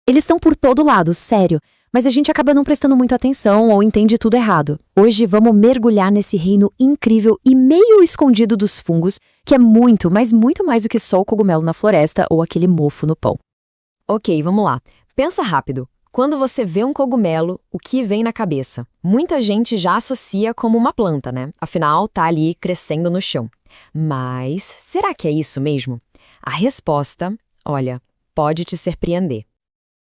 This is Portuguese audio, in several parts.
Eles estão por todo lado, sério, mas a gente acaba não prestando muito atenção ou entende tudo errado. Hoje vamos mergulhar nesse reino incrível e meio escondido dos fungos, que é muito, mas muito mais do que só o cogumelo na floresta ou aquele mofo no pão. Ok, vamos lá. Pensa rápido. Quando você vê um cogumelo, o que vem na cabeça? Muita gente já associa como uma planta, né? Afinal, tá ali crescendo no chão. Mas será que é isso mesmo? A resposta, olha, pode te surpreender.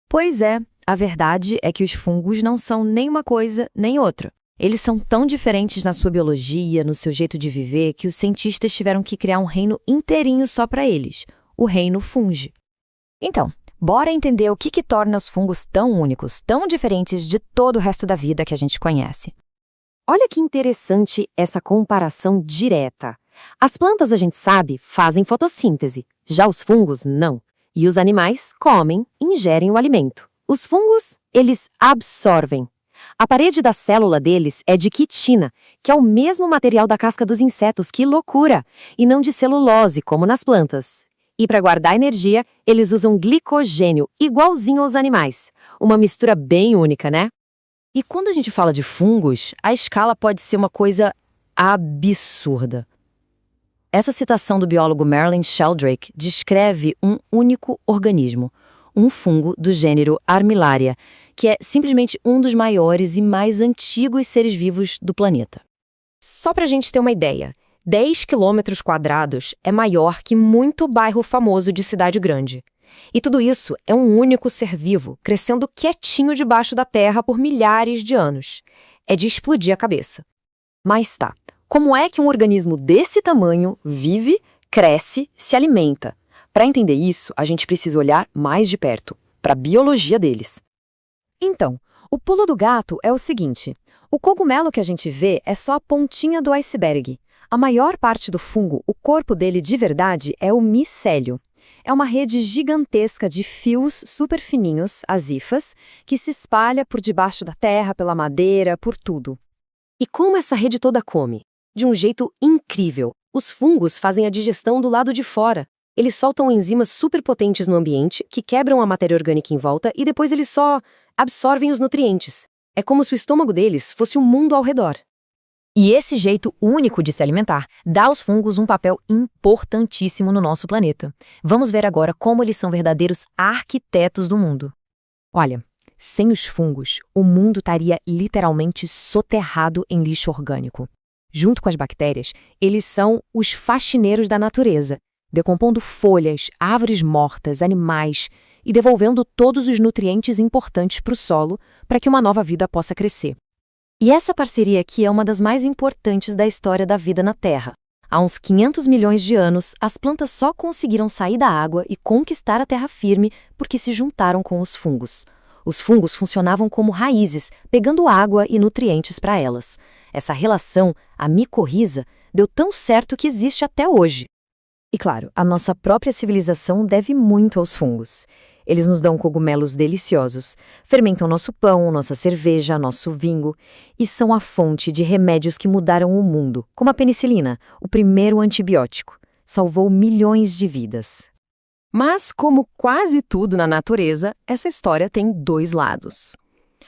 Pois é, a verdade é que os fungos não são nem uma coisa nem outra. Eles são tão diferentes na sua biologia, no seu jeito de viver, que os cientistas tiveram que criar um reino inteirinho só para eles, o reino fungi. Então, bora entender o que torna os fungos tão únicos, tão diferentes de todo o resto da vida que a gente conhece. Olha que interessante essa comparação direta. As plantas, a gente sabe, fazem fotossíntese, já os fungos não. E os animais comem, ingerem o alimento. Os fungos, eles absorvem. A parede da célula deles é de quitina, que é o mesmo material da casca dos insetos, que loucura! E não de celulose, como nas plantas. E para guardar energia, eles usam glicogênio, igualzinho aos animais. Uma mistura bem única, né? E quando a gente fala de fungos, a escala pode ser uma coisa absurda. Essa citação do biólogo Marilyn Sheldrake descreve um único organismo, um fungo do gênero Armillaria, que é simplesmente um dos maiores e mais antigos seres vivos do planeta. Só para a gente ter uma ideia, 10 quilômetros quadrados é maior que muito bairro famoso de cidade grande. E tudo isso é um único ser vivo, crescendo quietinho debaixo da terra por milhares de anos. É de explodir a cabeça. Mas tá, como é que um organismo desse tamanho vive, cresce, se alimenta? Para entender isso, a gente precisa olhar mais de perto, para a biologia deles. Então, o pulo do gato é o seguinte: o cogumelo que a gente vê é só a pontinha do iceberg. A maior parte do fungo, o corpo dele de verdade, é o micélio. É uma rede gigantesca de fios super fininhos, as hifas, que se espalha por debaixo da terra, pela madeira, por tudo. E como essa rede toda come? De um jeito incrível. Os fungos fazem a digestão do lado de fora. Eles soltam enzimas superpotentes no ambiente, que quebram a matéria orgânica em volta e depois eles só absorvem os nutrientes. É como se o estômago deles fosse o mundo ao redor. E esse jeito único de se alimentar dá aos fungos um papel importantíssimo no nosso planeta. Vamos ver agora como eles são verdadeiros arquitetos do mundo. Olha, sem os fungos, o mundo estaria literalmente soterrado em lixo orgânico. Junto com as bactérias, eles são os faxineiros da natureza, decompondo folhas, árvores mortas, animais e devolvendo todos os nutrientes importantes para o solo para que uma nova vida possa crescer. E essa parceria aqui é uma das mais importantes da história da vida na Terra. Há uns 500 milhões de anos, as plantas só conseguiram sair da água e conquistar a terra firme porque se juntaram com os fungos. Os fungos funcionavam como raízes, pegando água e nutrientes para elas. Essa relação, a micorriza, deu tão certo que existe até hoje. E claro, a nossa própria civilização deve muito aos fungos. Eles nos dão cogumelos deliciosos, fermentam nosso pão, nossa cerveja, nosso vinho e são a fonte de remédios que mudaram o mundo, como a penicilina, o primeiro antibiótico. Salvou milhões de vidas. Mas, como quase tudo na natureza, essa história tem dois lados.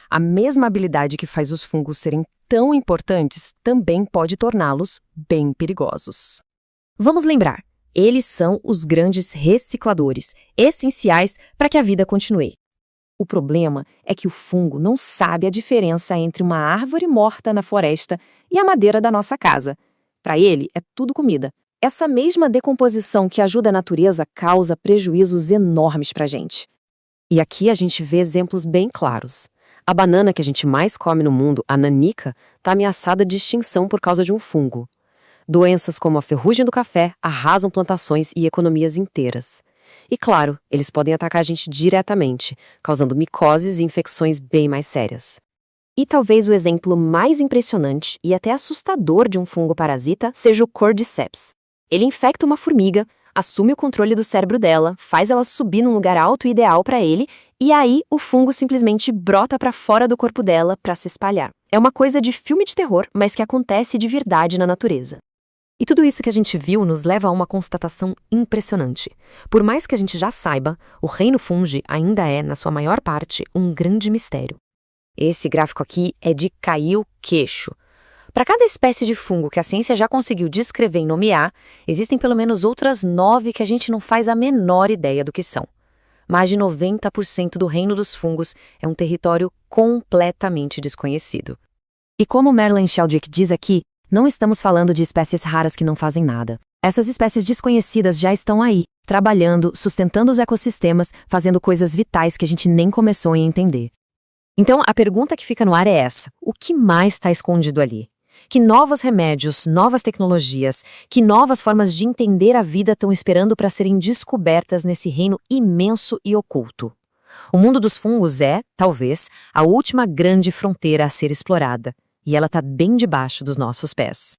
A mesma habilidade que faz os fungos serem tão importantes também pode torná-los bem perigosos. Vamos lembrar. Eles são os grandes recicladores, essenciais para que a vida continue. O problema é que o fungo não sabe a diferença entre uma árvore morta na floresta e a madeira da nossa casa. Para ele, é tudo comida. Essa mesma decomposição que ajuda a natureza causa prejuízos enormes para a gente. E aqui a gente vê exemplos bem claros. A banana que a gente mais come no mundo, a nanica, está ameaçada de extinção por causa de um fungo. Doenças como a ferrugem do café arrasam plantações e economias inteiras. E claro, eles podem atacar a gente diretamente, causando micoses e infecções bem mais sérias. E talvez o exemplo mais impressionante e até assustador de um fungo parasita seja o Cordyceps. Ele infecta uma formiga, assume o controle do cérebro dela, faz ela subir num lugar alto e ideal para ele, e aí o fungo simplesmente brota para fora do corpo dela para se espalhar. É uma coisa de filme de terror, mas que acontece de verdade na natureza. E tudo isso que a gente viu nos leva a uma constatação impressionante. Por mais que a gente já saiba, o reino fungi ainda é, na sua maior parte, um grande mistério. Esse gráfico aqui é de cair o queixo. Para cada espécie de fungo que a ciência já conseguiu descrever e nomear, existem pelo menos outras 9 que a gente não faz a menor ideia do que são. Mais de 90% do reino dos fungos é um território completamente desconhecido. E como Marilyn Sheldrick diz aqui, não estamos falando de espécies raras que não fazem nada. Essas espécies desconhecidas já estão aí, trabalhando, sustentando os ecossistemas, fazendo coisas vitais que a gente nem começou a entender. Então, a pergunta que fica no ar é essa: o que mais está escondido ali? Que novos remédios, novas tecnologias, que novas formas de entender a vida estão esperando para serem descobertas nesse reino imenso e oculto? O mundo dos fungos é, talvez, a última grande fronteira a ser explorada, e ela está bem debaixo dos nossos pés.